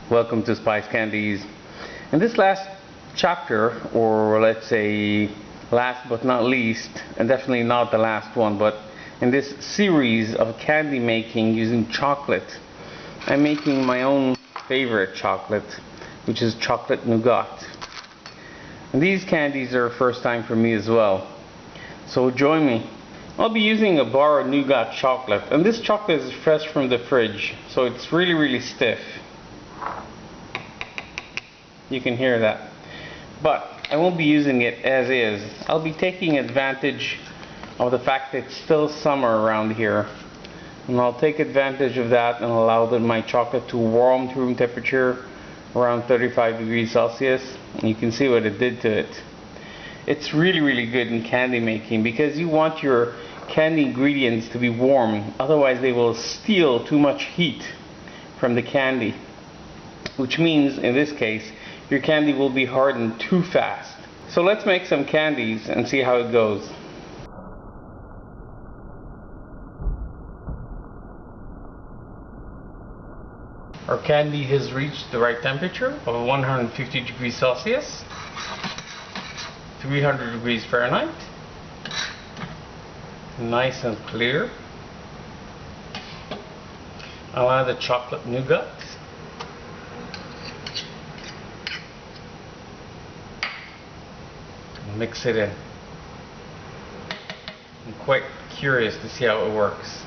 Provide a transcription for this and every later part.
Welcome to SpiceCandies. In this last chapter, or let's say last but not least, and definitely not the last one, but in this series of candy making using chocolate, I'm making my own favorite chocolate, which is chocolate nougat. And these candies are first time for me as well, so join me. I'll be using a bar of nougat chocolate, and this chocolate is fresh from the fridge, so it's really stiff. You can hear that. But I won't be using it as is. I'll be taking advantage of the fact that it's still summer around here, and I'll take advantage of that and allow my chocolate to warm to room temperature around 35 degrees Celsius, and you can see what it did to it. It's really good in candy making because you want your candy ingredients to be warm, otherwise they will steal too much heat from the candy, which means in this case your candy will be hardened too fast. So let's make some candies and see how it goes. Our candy has reached the right temperature of 150 degrees Celsius, 300 degrees Fahrenheit. Nice and clear. I'll add the chocolate nougat. Mix it in. I'm quite curious to see how it works.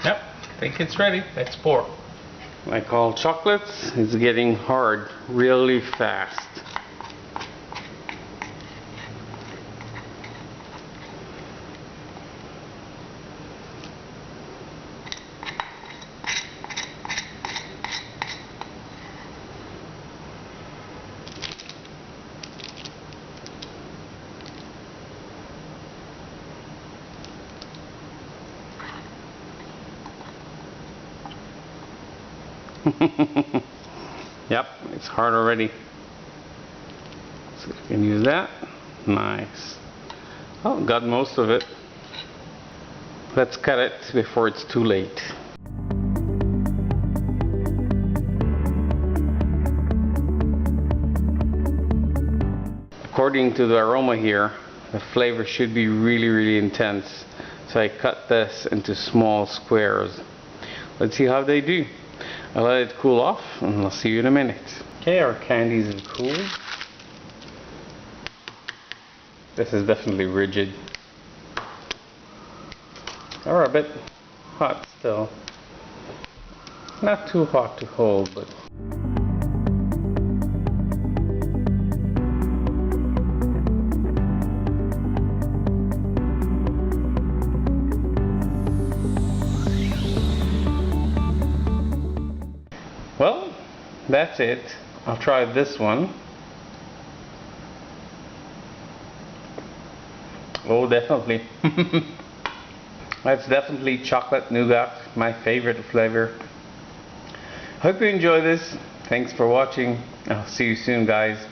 Yep, I think it's ready. Let's pour. Like all chocolates, it's getting hard really fast. Yep, it's hard already. So you can use that. Nice. Oh, got most of it. Let's cut it before it's too late. According to the aroma here, the flavor should be really intense. So I cut this into small squares. Let's see how they do. I'll let it cool off and I'll see you in a minute. Okay, our candies are cool. This is definitely rigid. Or a bit hot still. Not too hot to hold, but well, that's it. I'll try this one. Oh, definitely. That's definitely chocolate nougat, my favorite flavor. Hope you enjoy this. Thanks for watching. I'll see you soon, guys.